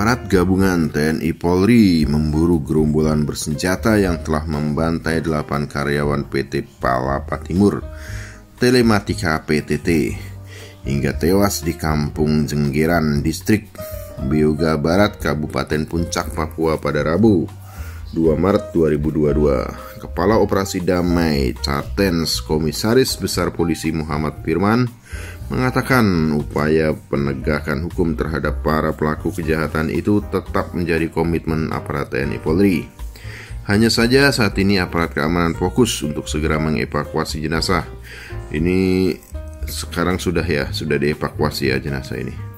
Aparat gabungan TNI Polri memburu gerombolan bersenjata yang telah membantai 8 karyawan PT Palapa Timur Telematika PTT hingga tewas di Kampung Jenggeran, Distrik Beoga Barat, Kabupaten Puncak, Papua pada Rabu 2 Maret 2022. Kepala Operasi Damai Cartens Komisaris Besar Polisi Muhammad Firman mengatakan upaya penegakan hukum terhadap para pelaku kejahatan itu tetap menjadi komitmen aparat TNI Polri. Hanya saja saat ini aparat keamanan fokus untuk segera mengevakuasi jenazah. Ini sekarang sudah dievakuasi ya jenazah ini.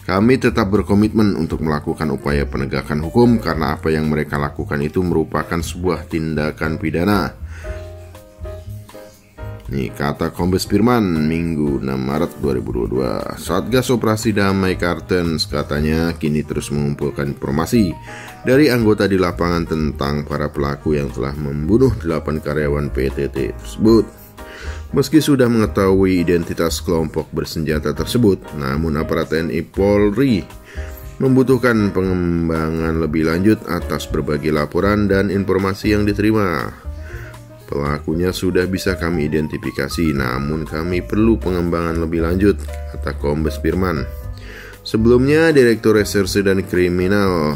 Kami tetap berkomitmen untuk melakukan upaya penegakan hukum karena apa yang mereka lakukan itu merupakan sebuah tindakan pidana. Nih kata Kombes Firman Minggu 6 Maret 2022. Satgas Operasi Damai Cartens katanya kini terus mengumpulkan informasi dari anggota di lapangan tentang para pelaku yang telah membunuh 8 karyawan PTT tersebut. Meski sudah mengetahui identitas kelompok bersenjata tersebut, namun aparat TNI Polri membutuhkan pengembangan lebih lanjut atas berbagai laporan dan informasi yang diterima. Pelakunya sudah bisa kami identifikasi, namun kami perlu pengembangan lebih lanjut, kata Kombes Firman. Sebelumnya, Direktur Reserse dan Kriminal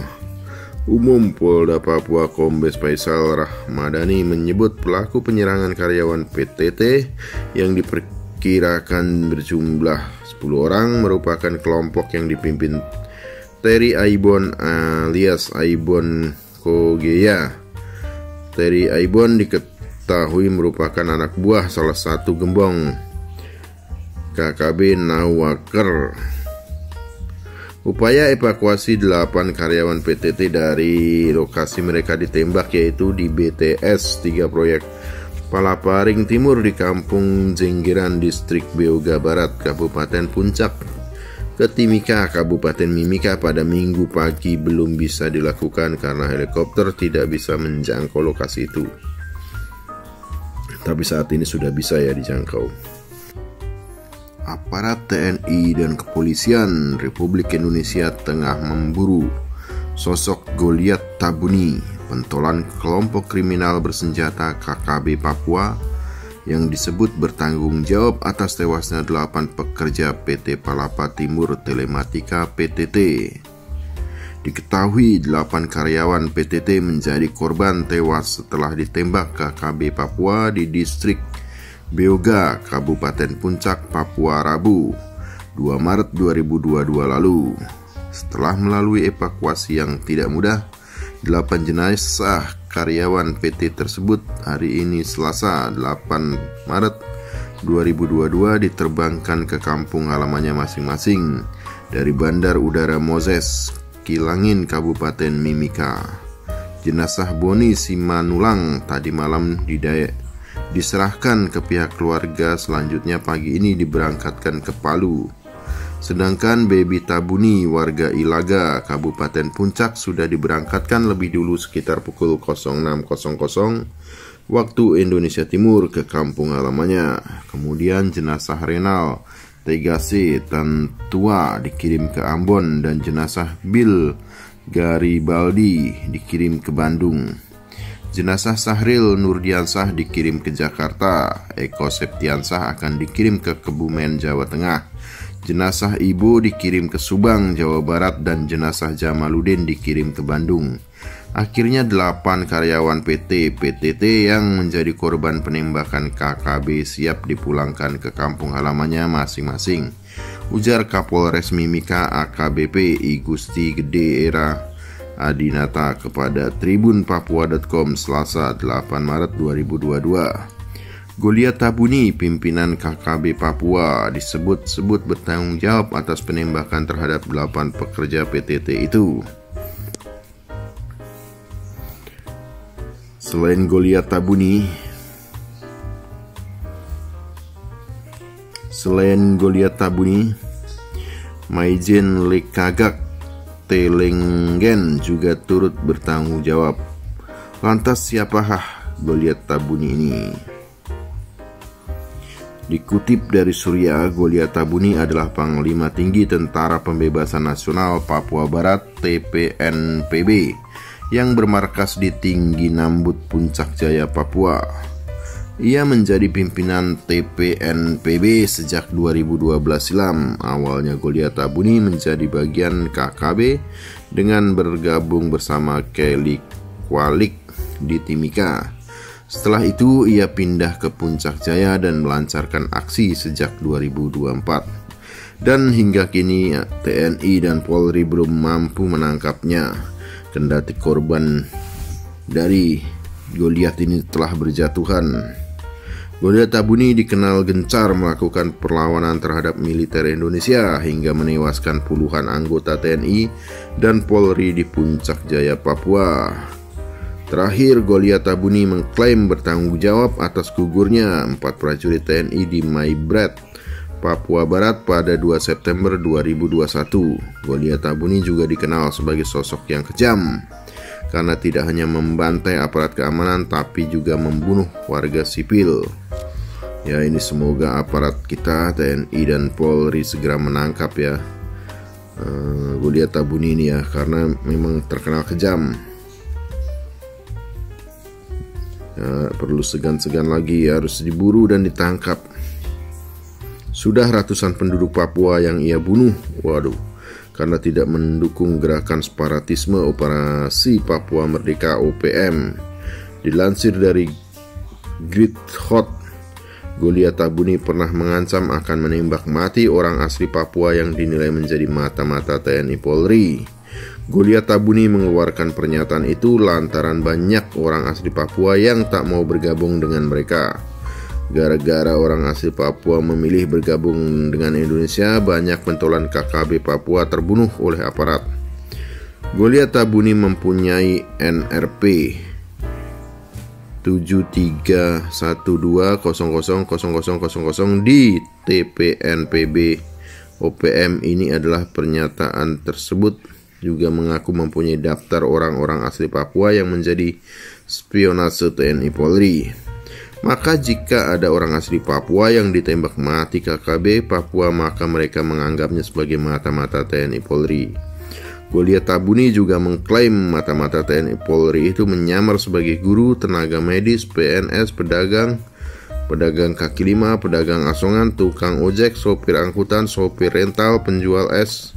Umum Polda Papua Kombes Faisal Rahmadani menyebut pelaku penyerangan karyawan PTT yang diperkirakan berjumlah 10 orang merupakan kelompok yang dipimpin Terry Aibon alias Aibon Kogeya. Terry Aibon diketahui merupakan anak buah salah satu gembong KKB Nawaker. Upaya evakuasi 8 karyawan PTT dari lokasi mereka ditembak yaitu di BTS 3 proyek Palaparing Timur di Kampung Jenggeran, Distrik Beoga Barat, Kabupaten Puncak ke Timika, Kabupaten Mimika pada Minggu pagi belum bisa dilakukan karena helikopter tidak bisa menjangkau lokasi itu. Tapi saat ini sudah bisa ya dijangkau. Aparat TNI dan Kepolisian Republik Indonesia tengah memburu sosok Goliat Tabuni, pentolan kelompok kriminal bersenjata KKB Papua yang disebut bertanggung jawab atas tewasnya 8 pekerja PT Palapa Timur Telematika PTT. Diketahui 8 karyawan PTT menjadi korban tewas setelah ditembak KKB Papua di Distrik Beoga, Kabupaten Puncak, Papua Rabu 2 Maret 2022 lalu. Setelah melalui evakuasi yang tidak mudah, 8 jenazah karyawan PT tersebut hari ini Selasa 8 Maret 2022 diterbangkan ke kampung halamannya masing-masing dari Bandar Udara Moses, Kilangin, Kabupaten Mimika. Jenazah Boni Simanulang tadi malam diserahkan ke pihak keluarga, selanjutnya pagi ini diberangkatkan ke Palu. Sedangkan Baby Tabuni warga Ilaga, Kabupaten Puncak sudah diberangkatkan lebih dulu sekitar pukul 06.00 waktu Indonesia Timur ke kampung halamannya. Kemudian jenazah Renal Tegase Tantua dikirim ke Ambon dan jenazah Bill Garibaldi dikirim ke Bandung. Jenazah Sahril Nurdiansah dikirim ke Jakarta, Eko Septiansah akan dikirim ke Kebumen, Jawa Tengah. Jenazah Ibu dikirim ke Subang, Jawa Barat dan jenazah Jamaluddin dikirim ke Bandung. Akhirnya 8 karyawan PT PTT yang menjadi korban penembakan KKB siap dipulangkan ke kampung halamannya masing-masing, ujar Kapolres Mimika AKBP I Gusti Gede Era Adinata kepada tribunpapua.com Selasa 8 Maret 2022. Goliat Tabuni, pimpinan KKB Papua, disebut-sebut bertanggung jawab atas penembakan terhadap 8 pekerja PTT itu. Selain Goliat Tabuni, Maijen Lekagak Telenggen juga turut bertanggung jawab. Lantas siapakah Goliat Tabuni ini? Dikutip dari Surya, Golia Tabuni adalah Panglima Tinggi Tentara Pembebasan Nasional Papua Barat (TPNPB) yang bermarkas di Tinggi Nambut, Puncak Jaya, Papua. Ia menjadi pimpinan TPNPB sejak 2012 silam. Awalnya Golia Tabuni menjadi bagian KKB dengan bergabung bersama Kelly Kwalik di Timika. Setelah itu ia pindah ke Puncak Jaya dan melancarkan aksi sejak 2024. Dan hingga kini TNI dan Polri belum mampu menangkapnya. Kendati korban dari Goliat ini telah berjatuhan. Golia Tabuni dikenal gencar melakukan perlawanan terhadap militer Indonesia hingga menewaskan puluhan anggota TNI dan Polri di Puncak Jaya, Papua. Terakhir, Golia Tabuni mengklaim bertanggung jawab atas gugurnya 4 prajurit TNI di Maibrat, Papua Barat pada 2 September 2021. Golia Tabuni juga dikenal sebagai sosok yang kejam karena tidak hanya membantai aparat keamanan tapi juga membunuh warga sipil. Ya, ini semoga aparat kita TNI dan Polri segera menangkap ya Golia Tabuni ini ya, karena memang terkenal kejam. Ya, perlu segan-segan lagi, harus diburu dan ditangkap. Sudah ratusan penduduk Papua yang ia bunuh, karena tidak mendukung gerakan separatisme Operasi Papua Merdeka (OPM). Dilansir dari Grid Hot, Golia Tabuni pernah mengancam akan menembak mati orang asli Papua yang dinilai menjadi mata-mata TNI Polri. Golia Tabuni mengeluarkan pernyataan itu lantaran banyak orang asli Papua yang tak mau bergabung dengan mereka. Gara-gara orang asli Papua memilih bergabung dengan Indonesia, banyak pentolan KKB Papua terbunuh oleh aparat. Golia Tabuni mempunyai NRP 7312000000 di TPNPB OPM. Ini adalah pernyataan tersebut juga mengaku mempunyai daftar orang-orang asli Papua yang menjadi spionase TNI Polri. Maka jika ada orang asli Papua yang ditembak mati KKB Papua, maka mereka menganggapnya sebagai mata-mata TNI Polri. Golia Tabuni juga mengklaim mata-mata TNI Polri itu menyamar sebagai guru, tenaga medis, PNS, pedagang kaki lima, pedagang asongan, tukang ojek, sopir angkutan, sopir rental, penjual es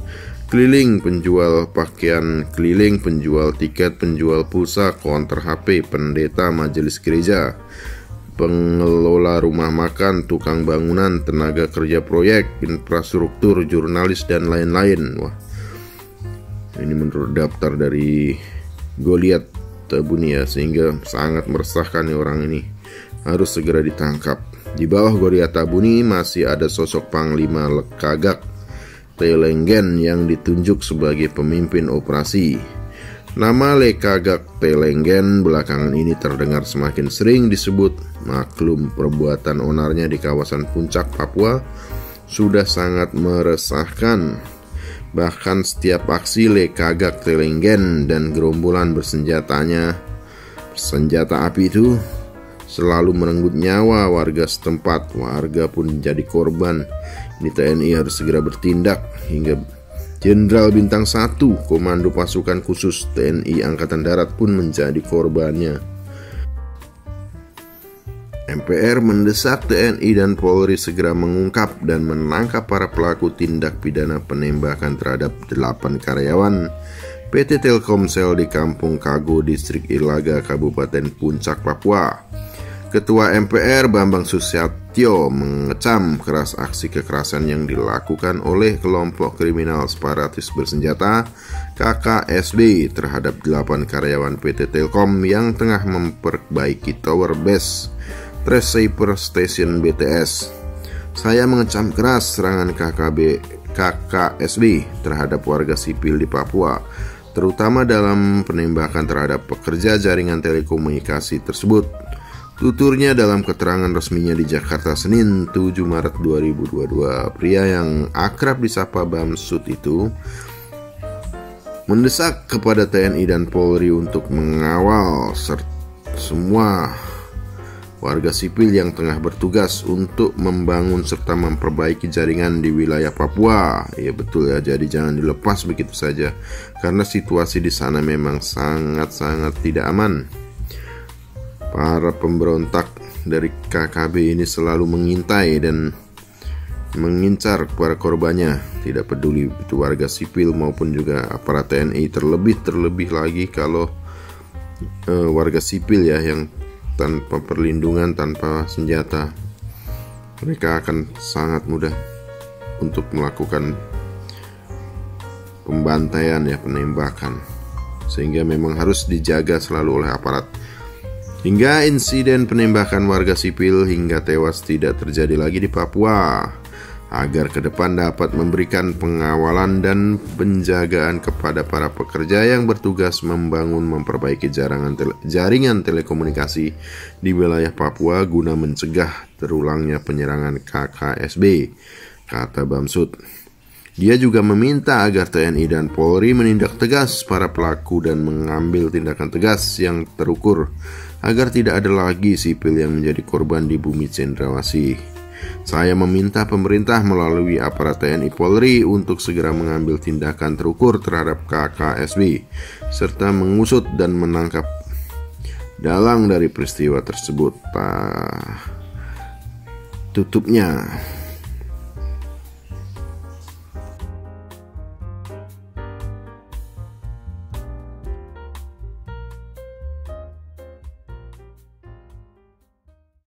keliling, penjual pakaian keliling, penjual tiket, penjual pulsa, konter HP, pendeta majelis gereja, pengelola rumah makan, tukang bangunan, tenaga kerja proyek, infrastruktur, jurnalis, dan lain-lain. Wah, ini menurut daftar dari Golia Tabuni ya, sehingga sangat meresahkan orang ini. Harus segera ditangkap. Di bawah Golia Tabuni masih ada sosok Panglima Lekagak Telenggen yang ditunjuk sebagai pemimpin operasi. Nama Lekagak Telenggen belakangan ini terdengar semakin sering disebut. Maklum, perbuatan onarnya di kawasan Puncak, Papua sudah sangat meresahkan. Bahkan setiap aksi Lekagak Telenggen dan gerombolan bersenjata api itu selalu merenggut nyawa warga setempat. Warga pun menjadi korban. Ini TNI harus segera bertindak. Hingga Jenderal Bintang 1 Komando Pasukan Khusus TNI Angkatan Darat pun menjadi korbannya. MPR mendesak TNI dan Polri segera mengungkap dan menangkap para pelaku tindak pidana penembakan terhadap 8 karyawan PT Telkomsel di Kampung Kago, Distrik Ilaga, Kabupaten Puncak, Papua. Ketua MPR Bambang Susatyo mengecam keras aksi kekerasan yang dilakukan oleh kelompok kriminal separatis bersenjata KKSB terhadap 8 karyawan PT Telkom yang tengah memperbaiki tower base Transceiver Station BTS. Saya mengecam keras serangan KKSB terhadap warga sipil di Papua, terutama dalam penembakan terhadap pekerja jaringan telekomunikasi tersebut. Tuturnya dalam keterangan resminya di Jakarta Senin 7 Maret 2022. Pria yang akrab disapa Bamsud itu mendesak kepada TNI dan Polri untuk mengawal semua warga sipil yang tengah bertugas untuk membangun serta memperbaiki jaringan di wilayah Papua. Ya betul ya, jadi jangan dilepas begitu saja karena situasi di sana memang sangat-sangat tidak aman. Para pemberontak dari KKB ini selalu mengintai dan mengincar para korbannya, tidak peduli itu warga sipil maupun juga aparat TNI, terlebih lagi kalau warga sipil ya yang tanpa perlindungan, tanpa senjata, mereka akan sangat mudah untuk melakukan pembantaian ya, penembakan, sehingga memang harus dijaga selalu oleh aparat. Hingga insiden penembakan warga sipil hingga tewas tidak terjadi lagi di Papua, agar ke depan dapat memberikan pengawalan dan penjagaan kepada para pekerja yang bertugas memperbaiki jaringan telekomunikasi di wilayah Papua guna mencegah terulangnya penyerangan KKSB, kata Bamsud. Dia juga meminta agar TNI dan Polri menindak tegas para pelaku dan mengambil tindakan tegas yang terukur agar tidak ada lagi sipil yang menjadi korban di bumi cendrawasih. Saya meminta pemerintah melalui aparat TNI Polri untuk segera mengambil tindakan terukur terhadap KKSB serta mengusut dan menangkap dalang dari peristiwa tersebut. Tutupnya.